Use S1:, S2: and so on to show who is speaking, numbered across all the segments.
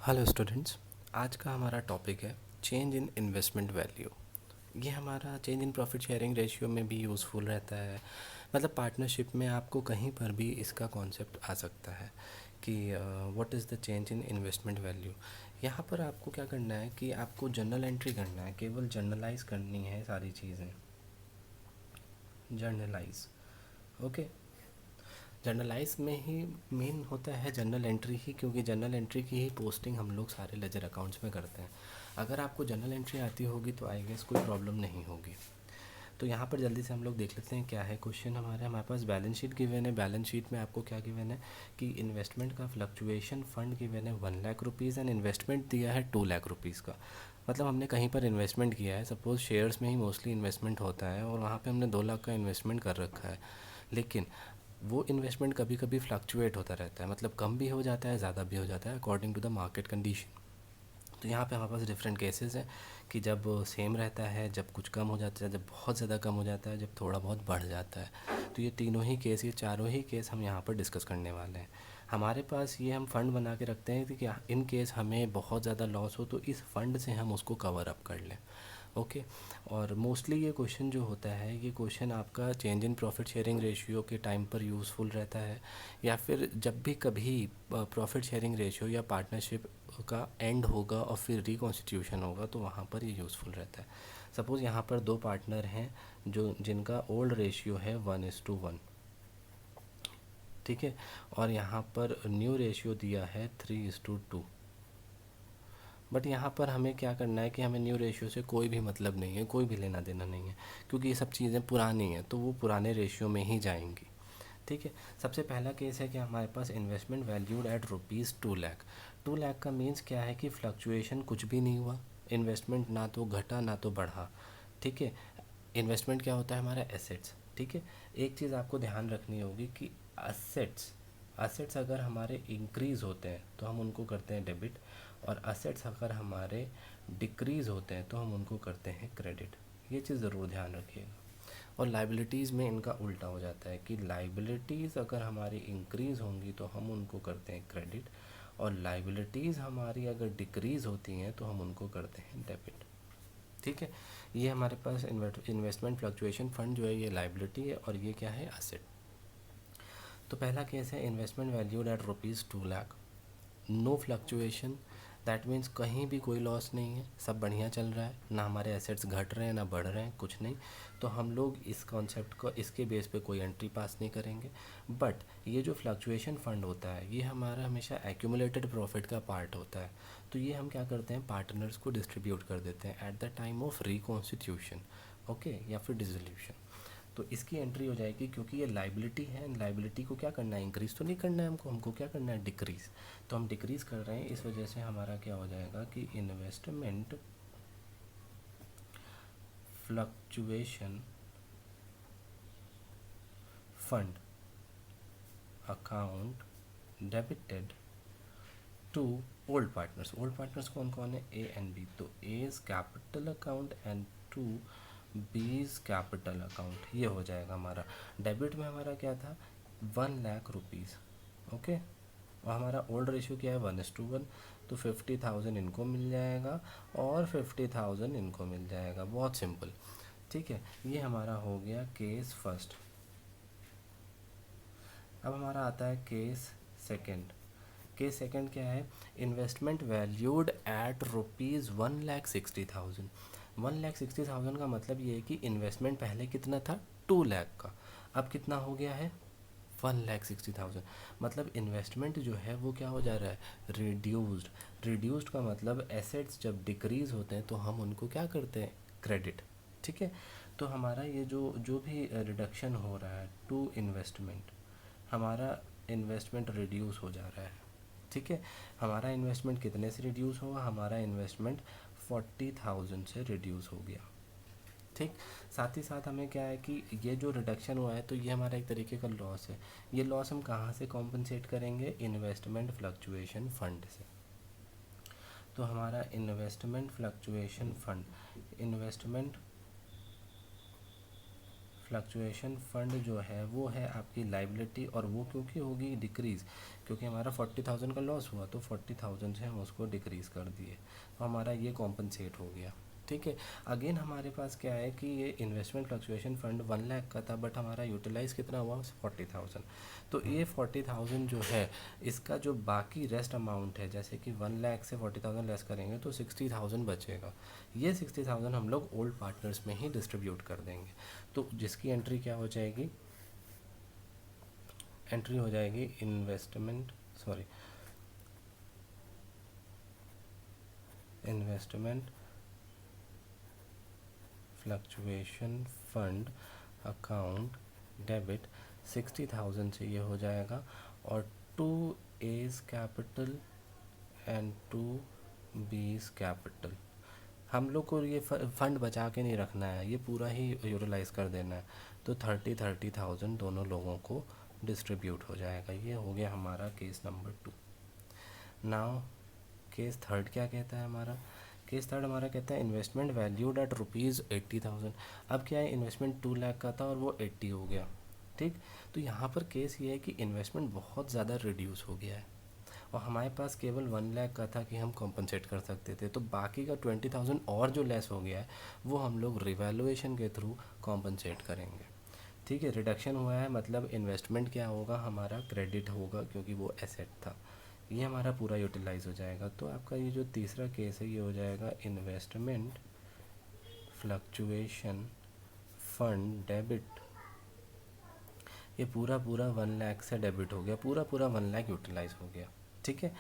S1: Hello students. आज का हमारा टॉपिक है चेंज इन इन्वेस्टमेंट वैल्यू। ये हमारा change in profit sharing ratio में भी यूज़फुल रहता है। मतलब पार्टनरशिप में आपको कहीं पर भी इसका कॉन्सेप्ट आ सकता है कि what is the change in investment value. यहाँ पर आपको क्या करना है कि आपको जर्नल एंट्री करना है, केवल जर्नलाइज करनी है सारी चीज़ें। Generalized, okay. जर्नलाइज में ही मेन होता है जर्नल एंट्री ही, क्योंकि जर्नल एंट्री की ही पोस्टिंग हम लोग सारे लेजर अकाउंट्स में करते हैं। अगर आपको जर्नल एंट्री आती होगी तो आई गेस कोई प्रॉब्लम नहीं होगी। तो यहाँ पर जल्दी से हम लोग देख लेते हैं क्या है क्वेश्चन। हमारे पास बैलेंस शीट गिवन है। बैलेंस शीट में आपको क्या गिवन है कि इन्वेस्टमेंट का फ्लक्चुएशन फंड गिवन है 1 लाख रुपीज़ एंड इन्वेस्टमेंट दिया है 2 लाख रुपीज़ का। मतलब हमने कहीं पर इन्वेस्टमेंट किया है, सपोज़ शेयर्स में ही मोस्टली इन्वेस्टमेंट होता है और वहाँ पे हमने 2 लाख का इन्वेस्टमेंट कर रखा है। लेकिन वो इन्वेस्टमेंट कभी कभी फ्लक्चुएट होता रहता है, मतलब कम भी हो जाता है, ज़्यादा भी हो जाता है according to the market condition. तो यहाँ पे हमारे पास डिफरेंट केसेस हैं कि जब सेम रहता है, जब कुछ कम हो जाता है, जब बहुत ज़्यादा कम हो जाता है, जब थोड़ा बहुत बढ़ जाता है। तो ये तीनों ही केस, ये चारों ही केस हम यहाँ पर डिस्कस करने वाले हैं। हमारे पास ये हम फंड बना के रखते हैं कि इन केस हमें बहुत ज़्यादा लॉस हो तो इस फंड से हम उसको कवर अप कर लें। ओके। और मोस्टली ये क्वेश्चन जो होता है, ये क्वेश्चन आपका change in profit sharing ratio के टाइम पर यूज़फुल रहता है, या फिर जब भी कभी प्रॉफिट शेयरिंग रेशियो या पार्टनरशिप का एंड होगा और फिर रिकॉन्स्टिट्यूशन होगा तो वहाँ पर ये यूज़फुल रहता है। सपोज़ यहाँ पर दो पार्टनर हैं जो जिनका ओल्ड रेशियो है 1:1, ठीक है, और यहाँ पर न्यू रेशियो दिया है 3:2। बट यहाँ पर हमें क्या करना है कि हमें न्यू रेशियो से कोई भी मतलब नहीं है, कोई भी लेना देना नहीं है, क्योंकि ये सब चीज़ें पुरानी हैं तो वो पुराने रेशियो में ही जाएंगी। ठीक है। सबसे पहला केस है कि हमारे पास investment valued at ₹2 lakh. 2 lakh का मीन्स क्या है कि फ्लक्चुएशन कुछ भी नहीं हुआ, इन्वेस्टमेंट ना तो घटा ना तो बढ़ा। ठीक है। इन्वेस्टमेंट क्या होता है हमारा? एसेट्स। ठीक है। एक चीज़ आपको ध्यान रखनी होगी कि असेट्स असेट्स अगर हमारे इंक्रीज़ होते हैं तो हम उनको करते हैं डेबिट, और असेट्स अगर हमारे डिक्रीज़ होते हैं तो हम उनको करते हैं क्रेडिट। ये चीज़ ज़रूर ध्यान रखिएगा। और लाइबिलिटीज़ में इनका उल्टा हो जाता है कि लाइबिलिटीज़ अगर हमारी इंक्रीज़ होंगी तो हम उनको करते हैं क्रेडिट, और लाइबिलिटीज़ हमारी अगर डिक्रीज़ होती हैं तो हम उनको करते हैं डेबिट। ठीक है। ये हमारे पास इन्वेस्टमेंट फ्लक्चुएशन फंड जो है ये लाइबिलिटी है और ये क्या है? एसेट। तो पहला केस है investment valued at ₹2 lakh, no fluctuation. That means कहीं भी कोई लॉस नहीं है, सब बढ़िया चल रहा है, ना हमारे एसेट्स घट रहे हैं ना बढ़ रहे हैं, कुछ नहीं। तो हम लोग इस कॉन्सेप्ट को, इसके बेस पे कोई एंट्री पास नहीं करेंगे। बट ये जो फ्लक्चुएशन फंड होता है ये हमारा हमेशा एक्यूमुलेटेड प्रॉफिट का पार्ट होता है। तो ये हम क्या करते हैं, पार्टनर्स को डिस्ट्रीब्यूट कर देते हैं at the time of reconstitution, okay, या फिर डिसोल्यूशन। तो इसकी एंट्री हो जाएगी, क्योंकि ये लाइबिलिटी है, लाइबिलिटी को क्या करना है? इंक्रीज़ तो नहीं करना है हमको क्या करना है? डिक्रीज़। तो हम डिक्रीज़ कर रहे हैं, इस वजह से हमारा क्या हो जाएगा कि investment fluctuation fund account debited to old partners. Old partners कौन कौन है? A and B. तो as capital account and to B's capital account. ये हो जाएगा हमारा। डेबिट में हमारा क्या था? 1 लाख रुपीज़, ओके। और हमारा ओल्ड रेशियो क्या है? 1:1। तो 50,000 इनको मिल जाएगा और 50,000 इनको मिल जाएगा। बहुत सिंपल। ठीक है। ये हमारा हो गया केस फर्स्ट। अब हमारा आता है केस सेकंड। केस सेकंड क्या है? Investment valued eight ₹1,60,000। 1,60,000 का मतलब ये है कि इन्वेस्टमेंट पहले कितना था? 2 लाख का, अब कितना हो गया है? 1,60,000। मतलब इन्वेस्टमेंट जो है वो क्या हो जा रहा है? रिड्यूस्ड। रिड्यूस्ड का मतलब एसेट्स जब डिक्रीज होते हैं तो हम उनको क्या करते हैं? क्रेडिट। ठीक है। तो हमारा ये जो जो भी रिडक्शन हो रहा है टू इन्वेस्टमेंट, हमारा इन्वेस्टमेंट रिड्यूस हो जा रहा है। ठीक है। हमारा इन्वेस्टमेंट कितने से रिड्यूस होगा? हमारा इन्वेस्टमेंट 40,000 से रिड्यूस हो गया। ठीक। साथ ही साथ हमें क्या है कि ये जो रिडक्शन हुआ है तो ये हमारा एक तरीके का लॉस है। ये लॉस हम कहाँ से कॉम्पनसेट करेंगे? इन्वेस्टमेंट फ्लक्चुएशन फंड से। तो हमारा investment fluctuation fund, investment fluctuation fund जो है वो है आपकी लाइबिलिटी, और वो क्योंकि होगी डिक्रीज़, क्योंकि हमारा 40,000 का लॉस हुआ तो 40,000 से हम उसको डिक्रीज़ कर दिए, तो हमारा ये कॉम्पनसेट हो गया। ठीक है। अगेन हमारे पास क्या है कि ये इन्वेस्टमेंट फ्लक्चुएशन फंड 1 लाख का था, बट हमारा यूटिलाइज़ कितना हुआ 40,000। तो ये 40,000 जो है इसका जो बाकी रेस्ट अमाउंट है, जैसे कि 1 लाख से 40,000 लेस करेंगे तो 60,000 बचेगा। ये 60,000 हम लोग ओल्ड पार्टनर्स में ही डिस्ट्रीब्यूट कर देंगे। तो जिसकी एंट्री क्या हो जाएगी, एंट्री हो जाएगी investment fluctuation fund account debit 60,000 से ये हो जाएगा, और 2A's capital and 2B's capital. हम लोग को ये फंड बचा के नहीं रखना है, ये पूरा ही यूटिलाइज़ कर देना है। तो 30,000 दोनों लोगों को डिस्ट्रीब्यूट हो जाएगा। ये हो गया हमारा case number 2। Now case third क्या कहता है हमारा, केस थर्ड हमारा कहता है इन्वेस्टमेंट वैल्यूड एट ₹80,000। अब क्या है, इन्वेस्टमेंट 2 लाख का था और वो 80 हो गया। ठीक। तो यहाँ पर केस ये है कि इन्वेस्टमेंट बहुत ज़्यादा रिड्यूस हो गया है, और हमारे पास केवल 1 लाख का था कि हम कॉम्पनसेट कर सकते थे, तो बाकी का 20,000 और जो लेस हो गया है वो हम लोग रिवैल्यूएशन के थ्रू कॉम्पनसेट करेंगे। ठीक है। रिडक्शन हुआ है मतलब इन्वेस्टमेंट क्या होगा, हमारा क्रेडिट होगा क्योंकि वो एसेट था। ये हमारा पूरा यूटिलाइज हो जाएगा। तो आपका ये जो तीसरा केस है ये हो जाएगा इन्वेस्टमेंट फ्लक्चुएशन फंड डेबिट। ये पूरा 1 लाख से डेबिट हो गया, पूरा 1 लाख यूटिलाइज हो गया। ठीक है।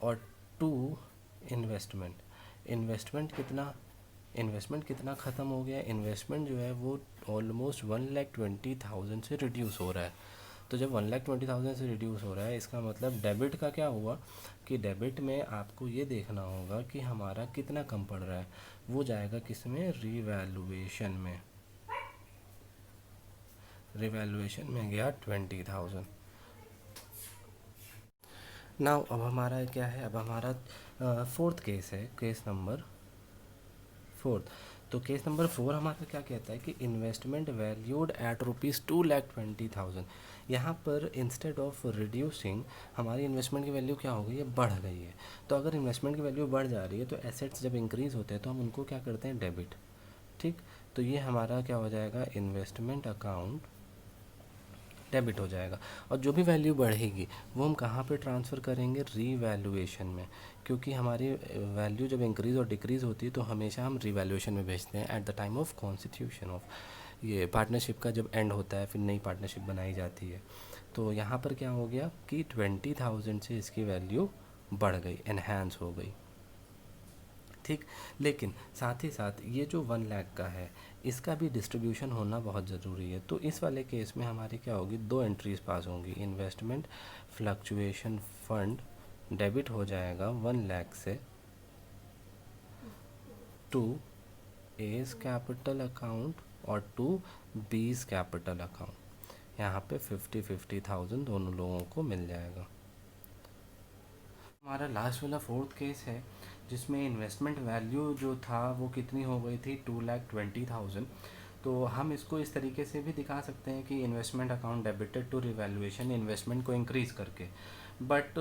S1: और 2 इन्वेस्टमेंट कितना ख़त्म हो गया, इन्वेस्टमेंट जो है वो ऑलमोस्ट 1,20,000 से रिड्यूस हो रहा है। तो जब 1,20,000 से रिड्यूस हो रहा है इसका मतलब डेबिट का क्या हुआ कि डेबिट में आपको ये देखना होगा कि हमारा कितना कम पड़ रहा है, वो जाएगा किस में, रिवैल्यूएशन में गया 20,000। नाउ अब हमारा क्या है, अब हमारा फोर्थ केस है, केस नंबर 4। तो केस नंबर 4 हमारा क्या कहता है कि इन्वेस्टमेंट वैल्यूड एट ₹2,20,000। यहाँ पर इंस्टेड ऑफ रिड्यूसिंग हमारी इन्वेस्टमेंट की वैल्यू क्या हो गई है, बढ़ गई है। तो अगर इन्वेस्टमेंट की वैल्यू बढ़ जा रही है तो एसेट्स जब इंक्रीज़ होते हैं तो हम उनको क्या करते हैं, डेबिट। ठीक। तो ये हमारा क्या हो जाएगा, इन्वेस्टमेंट अकाउंट डेबिट हो जाएगा, और जो भी वैल्यू बढ़ेगी वो हम कहाँ पे ट्रांसफ़र करेंगे, रीवैल्यूएशन में, क्योंकि हमारी वैल्यू जब इंक्रीज़ और डिक्रीज़ होती है तो हमेशा हम रीवैल्यूएशन में भेजते हैं at the time of constitution of ये पार्टनरशिप का जब एंड होता है, फिर नई पार्टनरशिप बनाई जाती है। तो यहाँ पर क्या हो गया कि 20,000 से इसकी वैल्यू बढ़ गई, एनहांस हो गई। ठीक। लेकिन साथ ही साथ ये जो 1 लाख का है इसका भी डिस्ट्रीब्यूशन होना बहुत ज़रूरी है। तो इस वाले केस में हमारी क्या होगी, 2 एंट्रीज पास होंगी। इन्वेस्टमेंट फ्लक्चुएशन फंड डेबिट हो जाएगा 1 लाख से 2A's कैपिटल अकाउंट और 2B's कैपिटल अकाउंट। यहाँ पे 50,000 दोनों लोगों को मिल जाएगा। हमारा लास्ट वाला फोर्थ केस है जिसमें इन्वेस्टमेंट वैल्यू जो था वो कितनी हो गई थी, 2,20,000। तो हम इसको इस तरीके से भी दिखा सकते हैं कि investment account debited to revaluation, investment को इंक्रीज़ करके। बट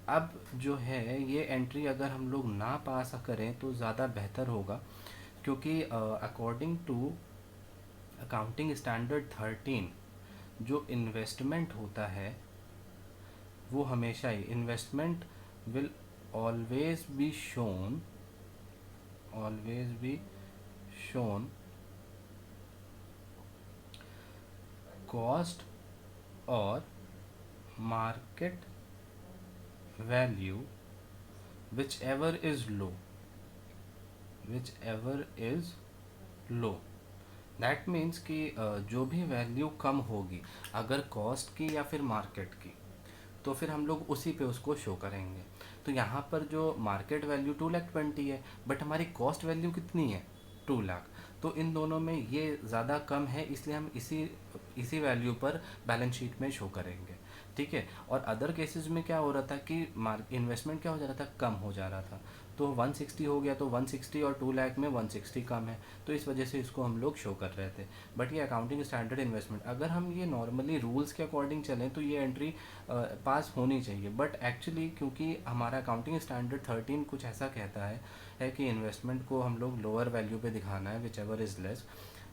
S1: अब जो है ये एंट्री अगर हम लोग ना पास करें तो ज़्यादा बेहतर होगा, क्योंकि अकॉर्डिंग टू अकाउंटिंग स्टैंडर्ड 13 जो इन्वेस्टमेंट होता है वो हमेशा ही investment will always be shown cost or market value whichever is low that means कि जो भी वैल्यू कम होगी अगर कॉस्ट की या फिर मार्केट की, तो फिर हम लोग उसी पे उसको शो करेंगे। तो यहाँ पर जो मार्केट वैल्यू 2,20,000 है बट हमारी कॉस्ट वैल्यू कितनी है, 2 लाख। तो इन दोनों में ये ज़्यादा कम है, इसलिए हम इसी वैल्यू पर बैलेंस शीट में शो करेंगे। ठीक है। और अदर केसेस में क्या हो रहा था कि इन्वेस्टमेंट क्या हो जा रहा था, कम हो जा रहा था। तो 160 हो गया तो 160 और 2 लाख में 160 कम है, तो इस वजह से इसको हम लोग शो कर रहे थे। बट ये अकाउंटिंग स्टैंडर्ड इन्वेस्टमेंट, अगर हम ये नॉर्मली रूल्स के अकॉर्डिंग चलें तो ये एंट्री पास होनी चाहिए। बट एक्चुअली क्योंकि हमारा अकाउंटिंग स्टैंडर्ड 13 कुछ ऐसा कहता है कि इन्वेस्टमेंट को हम लोग लोअर वैल्यू पे दिखाना है, विच एवर इज़ लेस।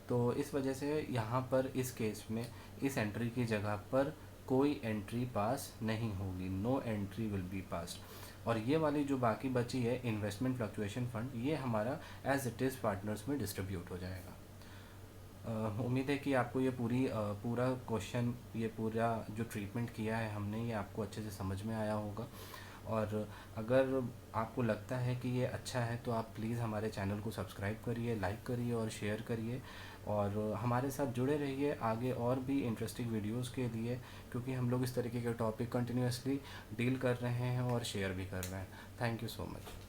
S1: तो इस वजह से यहाँ पर इस केस में इस एंट्री की जगह पर कोई एंट्री पास नहीं होगी, no entry will be passed. और ये वाली जो बाकी बची है इन्वेस्टमेंट फ्लक्चुएशन फंड, ये हमारा एज इट इज़ पार्टनर्स में डिस्ट्रीब्यूट हो जाएगा। उम्मीद है कि आपको ये पूरा क्वेश्चन, ये पूरा जो ट्रीटमेंट किया है हमने, ये आपको अच्छे से समझ में आया होगा। और अगर आपको लगता है कि ये अच्छा है तो आप प्लीज़ हमारे चैनल को सब्सक्राइब करिए, लाइक करिए और शेयर करिए, और हमारे साथ जुड़े रहिए आगे और भी इंटरेस्टिंग वीडियोस के लिए, क्योंकि हम लोग इस तरीके के टॉपिक कंटिन्यूसली डील कर रहे हैं और शेयर भी कर रहे हैं। Thank you so much.